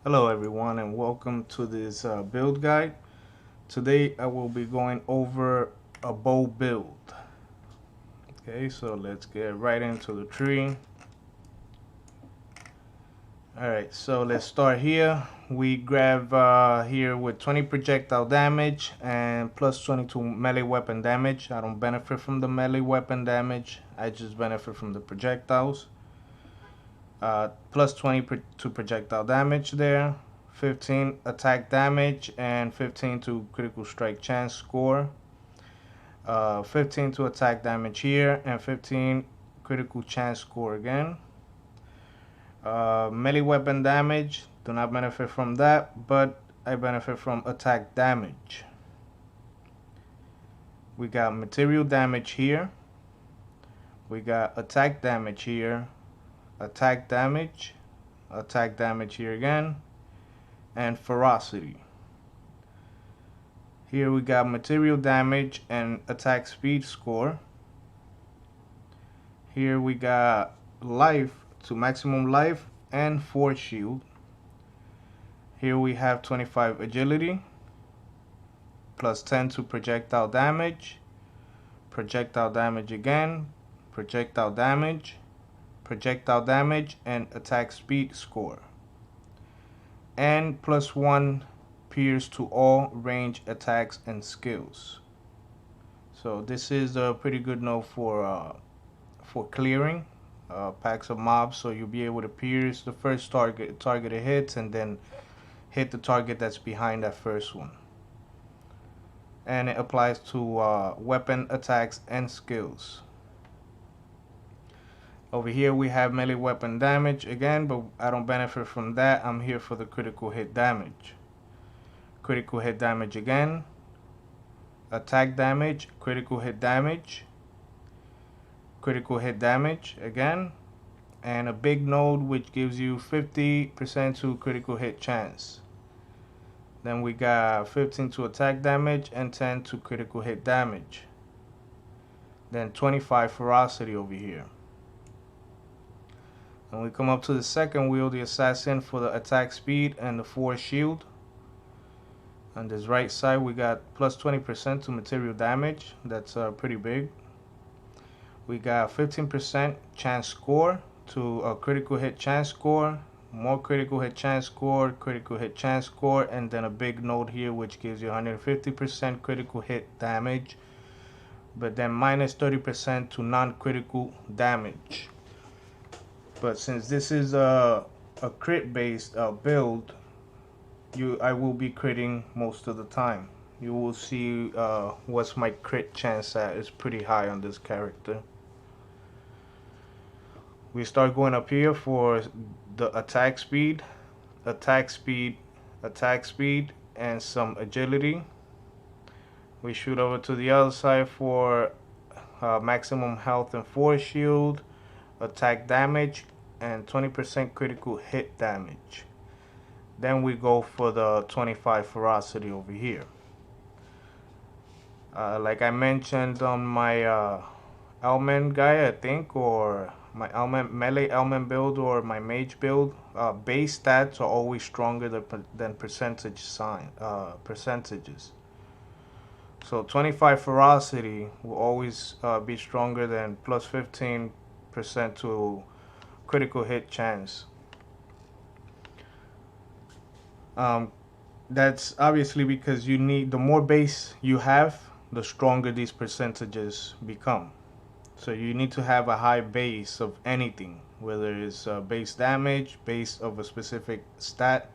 Hello everyone and welcome to this build guide. Today I will be going over a bow build. Okay, so let's get right into the tree. Alright, so let's start here. We grab here with 20 projectile damage and plus 22 melee weapon damage. I don't benefit from the melee weapon damage, I just benefit from the projectiles. Plus 20 to projectile damage there. 15 attack damage and 15 to critical strike chance score. 15 to attack damage here and 15 critical chance score again. Melee weapon damage, do not benefit from that, but I benefit from attack damage. We got material damage here. We got attack damage here. Attack damage here again, and ferocity. Here we got material damage and attack speed score. Here we got life to maximum life and force shield. Here we have 25 agility, plus 10 to projectile damage again, projectile damage and attack speed score, and plus 1 pierce to all range attacks and skills. So this is a pretty good note for clearing packs of mobs, so you'll be able to pierce the first target it hits and then hit the target that's behind that first one. And it applies to weapon attacks and skills. Over here we have melee weapon damage again, but I don't benefit from that. I'm here for the critical hit damage. Critical hit damage again. Attack damage, critical hit damage again. And a big node which gives you 50% to critical hit chance. Then we got 15 to attack damage and 10 to critical hit damage. Then 25 ferocity over here. And we come up to the second wheel, the assassin, for the attack speed and the force shield. On this right side we got plus 20% to material damage. That's pretty big. We got 15% chance score to a critical hit chance score, more critical hit chance score, and then a big node here which gives you 150% critical hit damage, but then minus 30% to non-critical damage. But since this is a crit based build, I will be critting most of the time. You will see what's my crit chance at. It's pretty high on this character. We start going up here for the attack speed, and some agility. We shoot over to the other side for maximum health and force shield, attack damage, and 20% critical hit damage. Then we go for the 25 ferocity over here. Like I mentioned on my element guy, I think, or my melee element build or my mage build, base stats are always stronger than percentages. So 25 ferocity will always be stronger than plus 15% to critical hit chance. That's obviously because you need, the more base you have, the stronger these percentages become. So you need to have a high base of anything, whether it's base damage, base of a specific stat,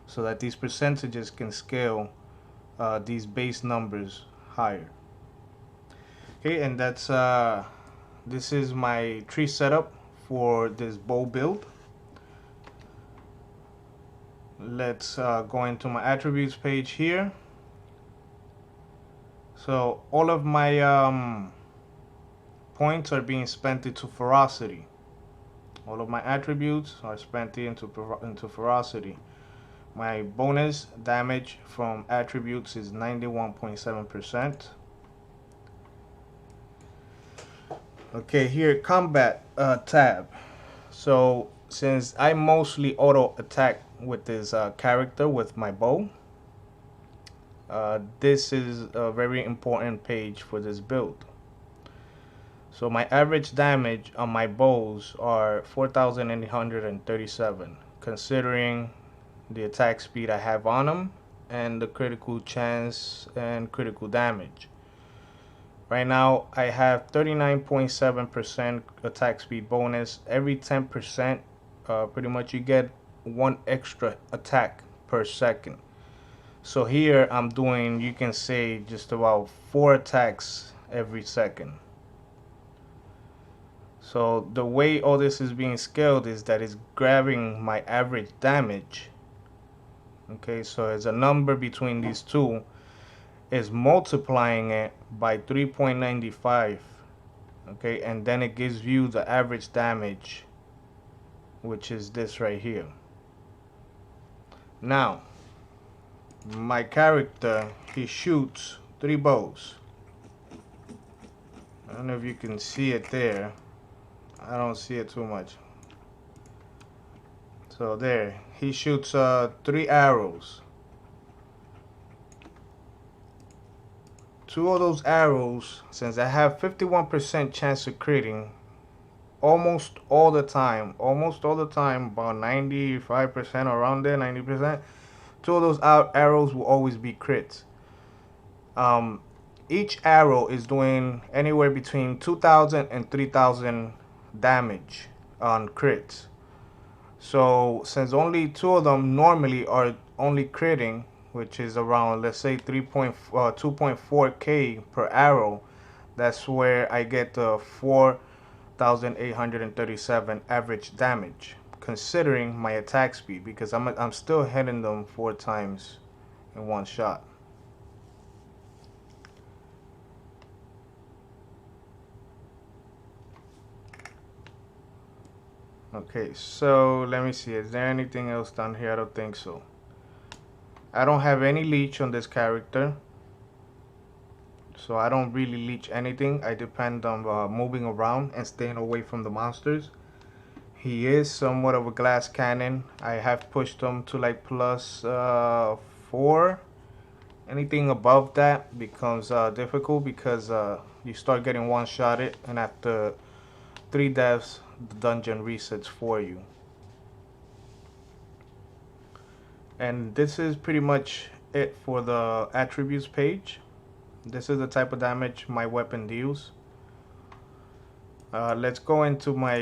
so that these percentages can scale these base numbers higher. Okay, and that's this is my tree setup for this bow build. Let's go into my attributes page here. So all of my points are being spent into ferocity. All of my attributes are spent into ferocity. My bonus damage from attributes is 91.7%. Okay, here combat tab. So since I mostly auto attack with this character with my bow, this is a very important page for this build. So my average damage on my bows are 4,837, considering the attack speed I have on them and the critical chance and critical damage. Right now I have 39.7% attack speed bonus. Every 10%, pretty much you get one extra attack per second. So here I'm doing, you can say, just about 4 attacks every second. So the way all this is being scaled is that it's grabbing my average damage. Okay, so it's a number between these two, is multiplying it by 3.95. Okay, and then it gives you the average damage, which is this right here. Now, my character, he shoots 3 bows. I don't know if you can see it there. I don't see it too much. So there, he shoots 3 arrows. 2 of those arrows, since I have 51% chance of critting almost all the time, about 95% around there, 90%, 2 of those arrows will always be crits. Each arrow is doing anywhere between 2,000 and 3,000 damage on crits. So since only 2 of them normally are only critting, which is around, let's say, 2.4k per arrow, that's where I get the 4,837 average damage, considering my attack speed, because I'm still hitting them 4 times in one shot. Okay, so let me see, is there anything else down here? I don't think so. I don't have any leech on this character, so I don't really leech anything. I depend on moving around and staying away from the monsters. He is somewhat of a glass cannon. I have pushed him to like plus 4. Anything above that becomes difficult, because you start getting one-shotted, and after 3 deaths, the dungeon resets for you. And this is pretty much it for the attributes page. This is the type of damage my weapon deals. Let's go into my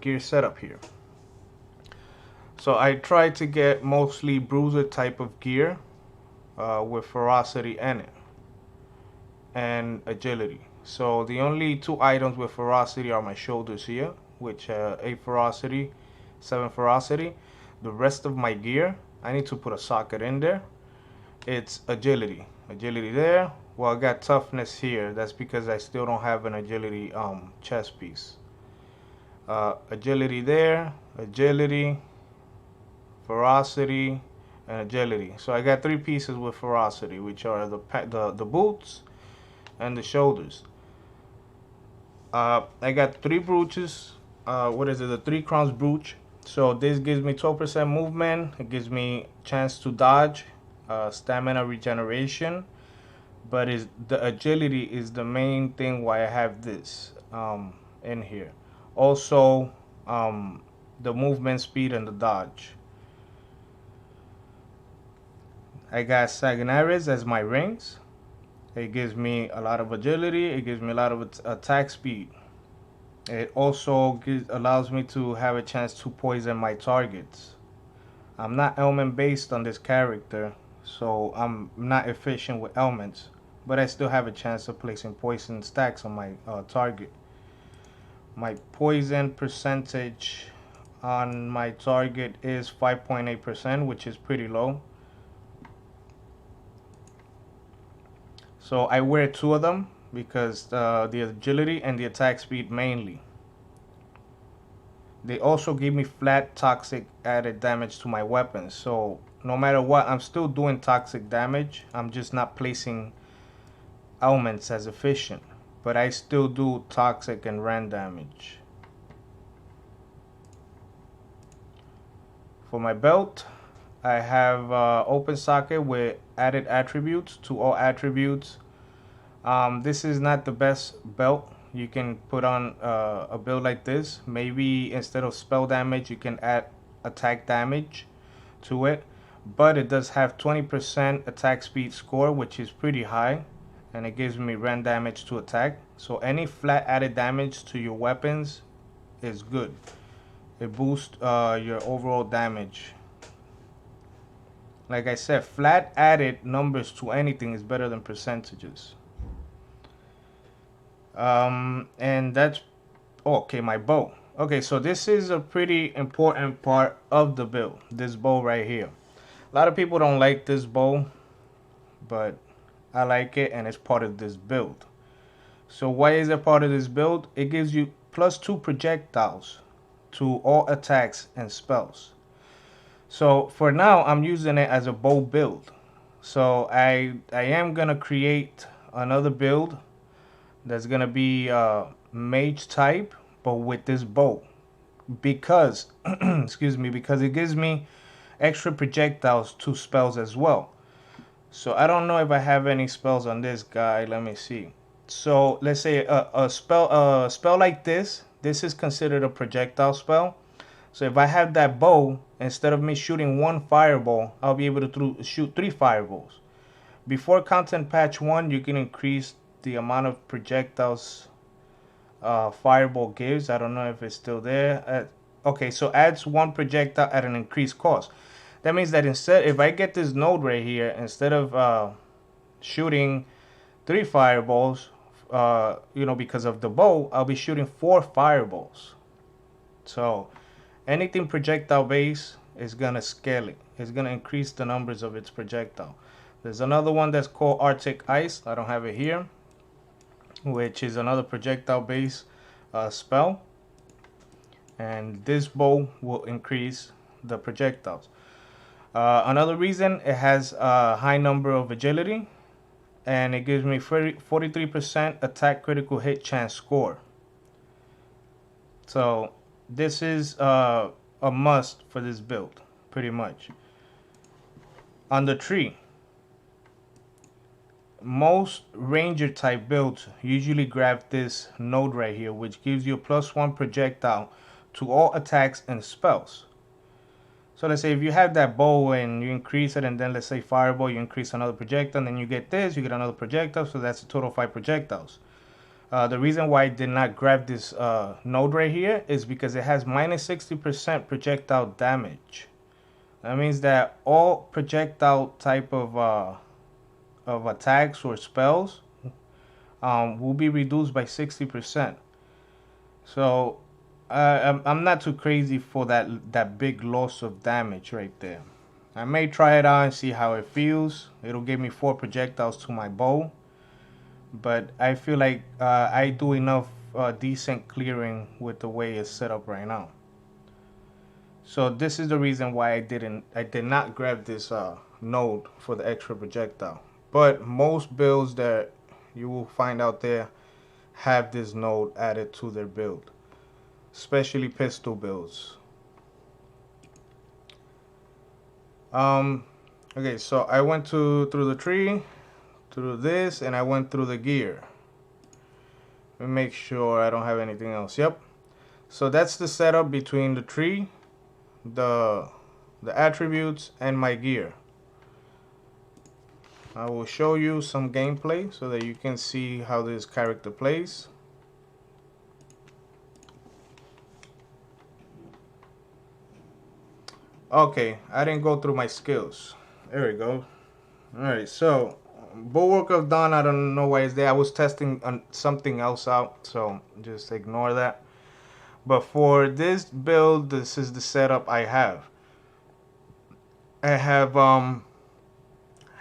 gear setup here. So I try to get mostly bruiser type of gear with ferocity in it and agility. So the only 2 items with ferocity are my shoulders here, which 8 ferocity, 7 ferocity. The rest of my gear, I need to put a socket in there. It's agility there. Well, I got toughness here. That's because I still don't have an agility chest piece. Agility there, agility, ferocity, and agility. So I got 3 pieces with ferocity, which are the boots and the shoulders. I got 3 brooches. The 3 crowns brooch. So this gives me 12% movement. It gives me chance to dodge, stamina regeneration. But the agility is the main thing why I have this in here. Also, the movement speed and the dodge. I got Saginares as my rings. It gives me a lot of agility. It gives me a lot of attack speed. It also allows me to have a chance to poison my targets. I'm not element based on this character, so I'm not efficient with elements, but I still have a chance of placing poison stacks on my target. My poison percentage on my target is 5.8%, which is pretty low. So I wear 2 of them because the agility and the attack speed mainly. They also give me flat toxic added damage to my weapons. So no matter what, I'm still doing toxic damage. I'm just not placing elements as efficient. but I still do toxic and rend damage. For my belt, I have open socket with added attributes to all attributes. This is not the best belt you can put on a build like this. Maybe instead of spell damage, you can add attack damage to it. But it does have 20% attack speed score, which is pretty high. And it gives me rend damage to attack. So any flat added damage to your weapons is good. It boosts your overall damage. Like I said, flat added numbers to anything is better than percentages. And that's okay. My bow. Okay, so this is a pretty important part of the build. This bow right here. A lot of people don't like this bow, but I like it, and it's part of this build. So why is it part of this build? It gives you +2 projectiles to all attacks and spells. So for now, I'm using it as a bow build. So I am gonna create another build that's gonna be mage type, but with this bow, because excuse me, because it gives me extra projectiles to spells as well. So I don't know if I have any spells on this guy. Let me see. So let's say a spell like this. This is considered a projectile spell. So if I have that bow, instead of me shooting one fireball, I'll be able to shoot 3 fireballs. Before content patch 1, you can increase the amount of projectiles fireball gives. I don't know if it's still there. Okay, so adds 1 projectile at an increased cost. That means that instead, if I get this node right here, instead of shooting 3 fireballs, because of the bow, I'll be shooting 4 fireballs. So anything projectile base is gonna scale it. It's gonna increase the numbers of its projectile. There's another one that's called Arctic Ice. I don't have it here, which is another projectile base spell. And this bow will increase the projectiles. Another reason, it has a high number of agility, and it gives me 43% attack critical hit chance score. So this is a must for this build, pretty much. On the tree, most ranger type builds usually grab this node right here, which gives you a +1 projectile to all attacks and spells. So let's say if you have that bow and you increase it, and then let's say fireball, you increase another projectile, and then you get this, you get another projectile, so that's a total of 5 projectiles. The reason why I did not grab this node right here is because it has -60% projectile damage. That means that all projectile type of attacks or spells will be reduced by 60%. So I'm not too crazy for that big loss of damage right there. I may try it out and see how it feels. It'll give me 4 projectiles to my bow, but I feel like I do enough decent clearing with the way it's set up right now. So this is the reason why I did not grab this node for the extra projectile. But most builds that you will find out there have this node added to their build, especially pistol builds. Okay, so I went through the tree, through this, and I went through the gear. Let me make sure I don't have anything else. Yep. So that's the setup between the tree, the attributes, and my gear. I will show you some gameplay so that you can see how this character plays. Okay, I didn't go through my skills. There we go. Alright, so Bulwark of Dawn, I don't know why it's there. I was testing something else out, so just ignore that. But for this build, this is the setup I have. I have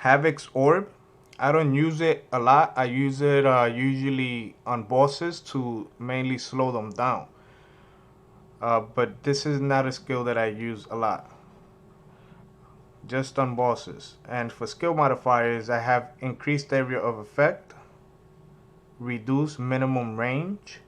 Havoc's Orb. I don't use it a lot. I use it usually on bosses to mainly slow them down. But this is not a skill that I use a lot. Just on bosses. And for skill modifiers, I have increased area of effect. reduce minimum range,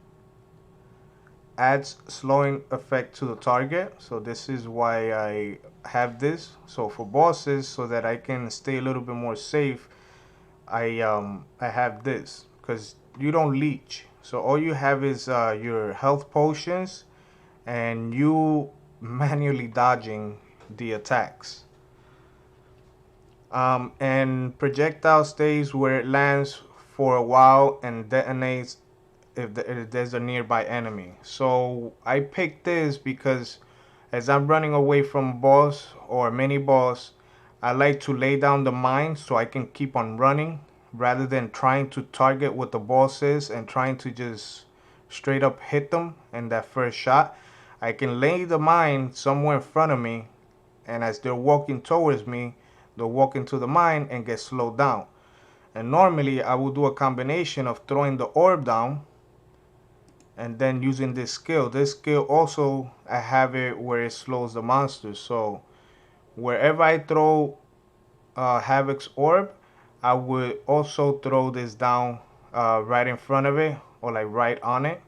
adds slowing effect to the target. So this is why I have this. So for bosses, so that I can stay a little bit more safe, I have this because you don't leech. So all you have is your health potions, and you manually dodging the attacks. And projectile stays where it lands for a while and detonates if there's a nearby enemy. So I picked this because as I'm running away from a boss or mini boss, I like to lay down the mine so I can keep on running rather than trying to target what the boss is and trying to just straight up hit them in that first shot. I can lay the mine somewhere in front of me, and as they're walking towards me, they'll walk into the mine and get slowed down. And normally I will do a combination of throwing the orb down and then using this skill. This skill also, I have it where it slows the monsters. So wherever I throw Havoc's orb, I would also throw this down right in front of it, or like right on it,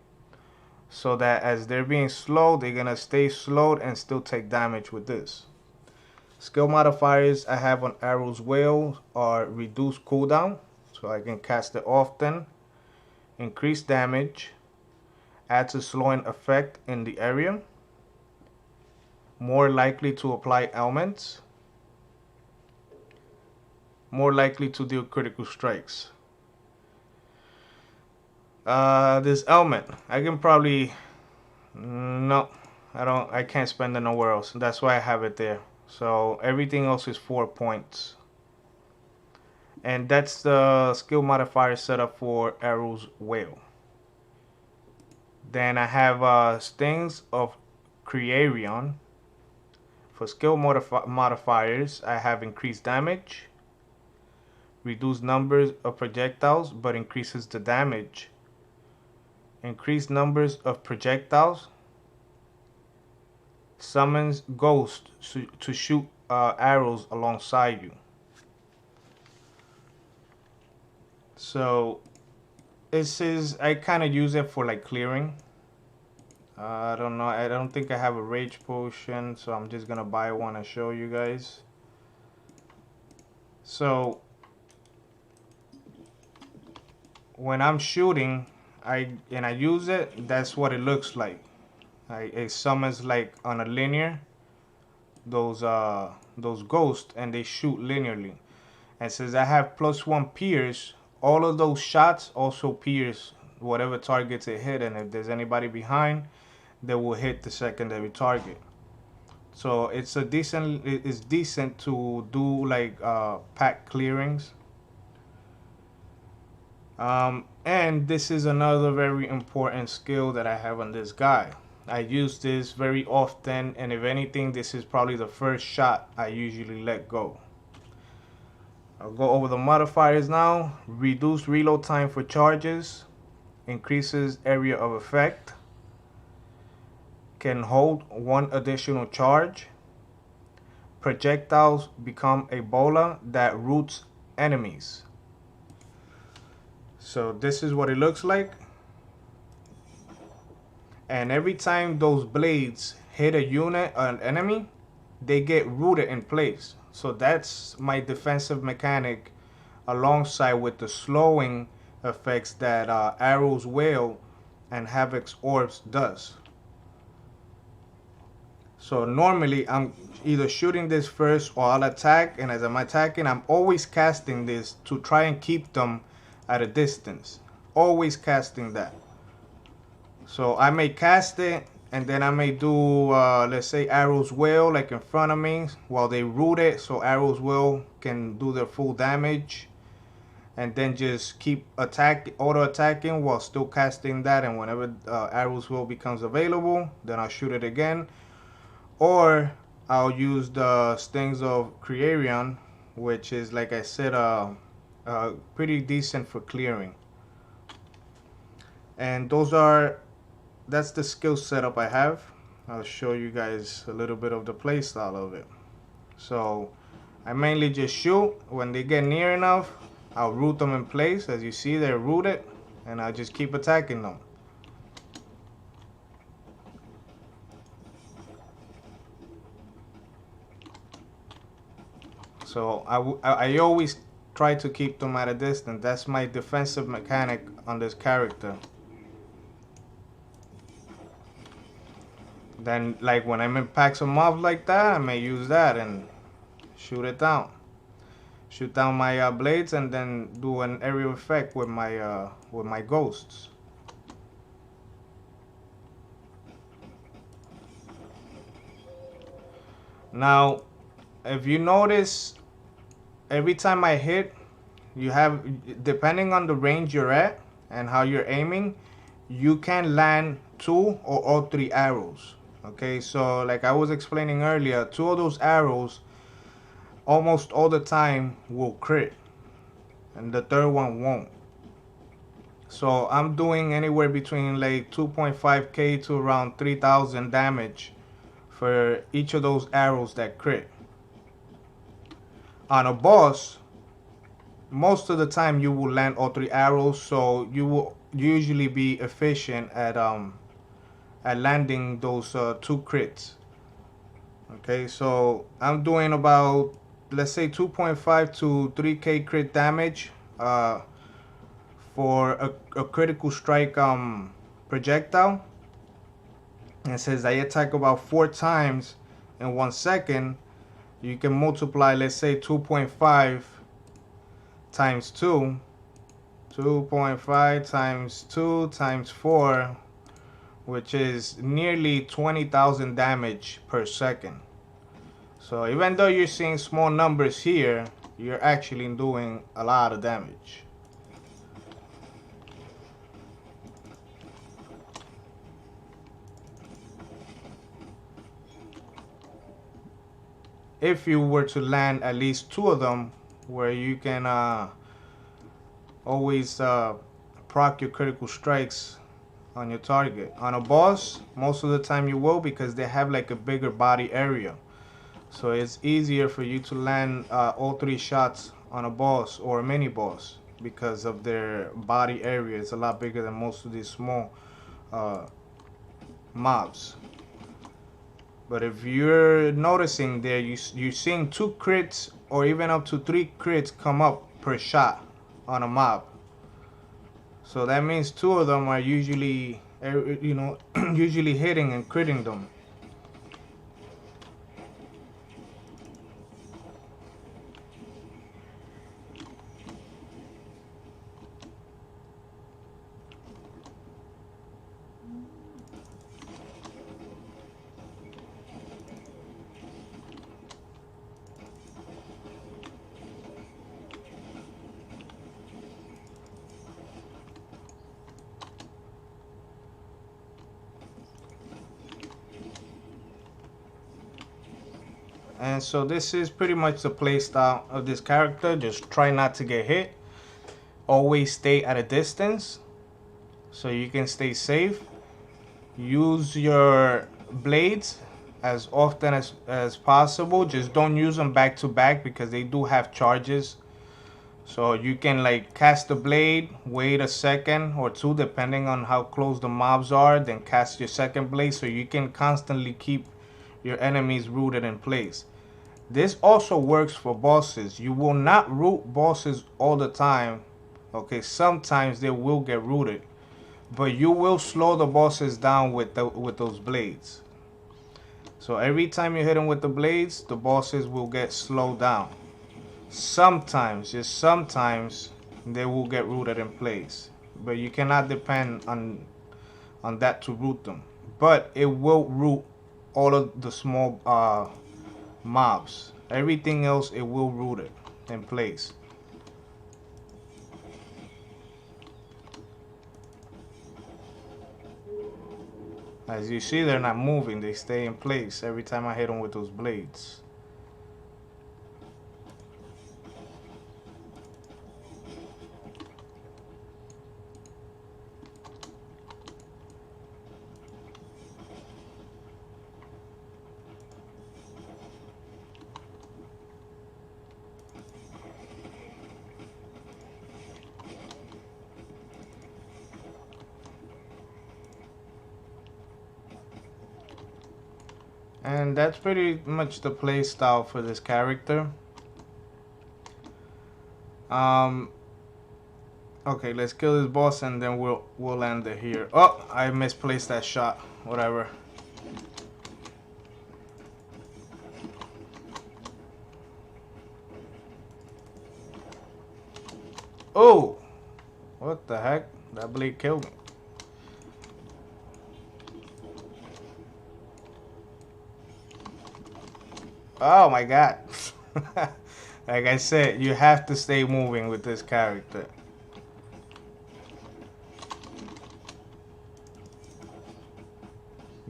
so that as they're being slowed, they're gonna stay slowed and still take damage with this. Skill modifiers I have on Arrow's Whale are reduce cooldown, so I can cast it often, increase damage, adds a slowing effect in the area, more likely to apply ailments, more likely to deal critical strikes. This ailment, I can probably, no, I can't spend it nowhere else. That's why I have it there. So everything else is 4 points. And that's the skill modifier setup for Arrow's Whale. Then I have Stings of Crearion. For skill modifiers, I have increased damage, reduce numbers of projectiles but increases the damage, increased numbers of projectiles, summons ghosts to shoot arrows alongside you. So this is, I kind of use it for like clearing. I don't know, I don't think I have a rage potion, so I'm just gonna buy one and show you guys. So when I'm shooting, I use it, that's what it looks like. It summons like on a linear those ghosts, and they shoot linearly. And since I have +1 pierce, all of those shots also pierce whatever targets it hit, and if there's anybody behind, they will hit the secondary target. So it's decent to do like pack clearings. And this is another very important skill that I have on this guy. I use this very often, and if anything, this is probably the first shot I usually let go. I'll go over the modifiers now. Reduce reload time for charges, increases area of effect, can hold 1 additional charge, projectiles become a bola that roots enemies. So this is what it looks like. And every time those blades hit a unit, an enemy, they get rooted in place. So that's my defensive mechanic, alongside with the slowing effects that Arrow's Whale and Havoc's Orbs does. So normally I'm either shooting this first or I'll attack, and as I'm attacking, I'm always casting this to try and keep them at a distance. Always casting that. So I may cast it, and then I may do, let's say, Arrow's Whale like in front of me while they root it, so Arrow's Whale can do their full damage, and then just keep auto-attacking while still casting that, and whenever Arrow's Whale becomes available, then I'll shoot it again. Or I'll use the Stings of Crearion, which is, like I said, pretty decent for clearing. And that's the skill setup I have. I'll show you guys a little bit of the playstyle of it. So I mainly just shoot. When they get near enough, I'll root them in place. As you see, they're rooted. and I just keep attacking them. So I always try to keep them at a distance. That's my defensive mechanic on this character. Then, like when I'm in packs of mobs like that, I may use that and shoot it down. Shoot down my blades and then do an aerial effect with my ghosts. Now, if you notice, every time I hit, you have, depending on the range you're at and how you're aiming, you can land 2 or all 3 arrows. Okay, so like I was explaining earlier, 2 of those arrows almost all the time will crit, and the third one won't. So I'm doing anywhere between like 2.5k to around 3,000 damage for each of those arrows that crit. On a boss, most of the time you will land all 3 arrows, so you will usually be efficient at landing those 2 crits. Okay, so I'm doing about, let's say, 2.5 to 3k crit damage for a critical strike projectile. And it says I attack about 4 times in 1 second. You can multiply, let's say, 2.5 times 2. 2.5 times 2 times 4, which is nearly 20,000 damage per second. So even though you're seeing small numbers here, you're actually doing a lot of damage. If you were to land at least 2 of them, where you can always proc your critical strikes on your target. On a boss, most of the time you will, because they have like a bigger body area. So it's easier for you to land all 3 shots on a boss or a mini boss because of their body area. It's a lot bigger than most of these small mobs. But if you're noticing there, you're seeing 2 crits or even up to 3 crits come up per shot on a mob. So that means 2 of them are usually, usually hitting and critting them. And so this is pretty much the playstyle of this character. Just try not to get hit. Always stay at a distance so you can stay safe. Use your blades as often as possible. Just don't use them back to back because they do have charges. So you can like cast the blade, wait a second or 2 depending on how close the mobs are, then cast your second blade so you can constantly keep your enemies rooted in place. This also works for bosses. You will not root bosses all the time. Okay, sometimes they will get rooted, but you will slow the bosses down with those blades. So every time you hit them with the blades, the bosses will get slowed down. Sometimes, just sometimes, they will get rooted in place, but you cannot depend on that to root them. But it will root all of the small mobs. Everything else, it will root it in place. As you see, they're not moving. They stay in place every time I hit them with those blades. And that's pretty much the play style for this character. Okay, let's kill this boss and then we'll end it here. Oh, I misplaced that shot. Whatever. Oh, what the heck? That blade killed me. Oh my god. Like I said, you have to stay moving with this character.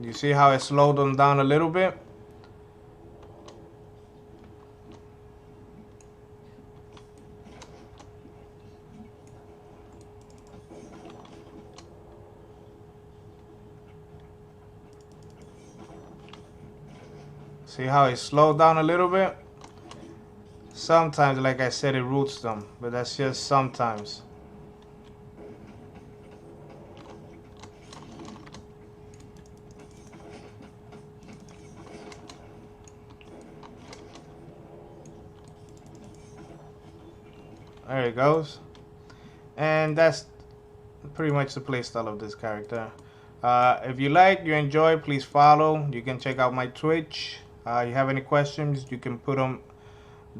You see how it slowed them down a little bit? See how it slowed down a little bit? Sometimes, like I said, it roots them, but that's just sometimes. There it goes. And that's pretty much the playstyle of this character. If you like, you enjoy, please follow. You can check out my Twitch. You have any questions, you can put them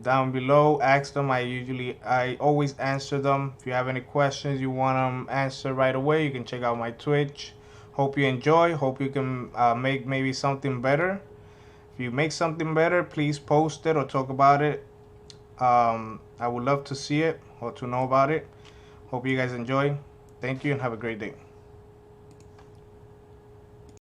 down below. Ask them. I always answer them. If you have any questions you want them answered right away, you can check out my Twitch. Hope you enjoy. Hope you can make maybe something better. If you make something better, please post it or talk about it. I would love to see it or to know about it. Hope you guys enjoy. Thank you and have a great day.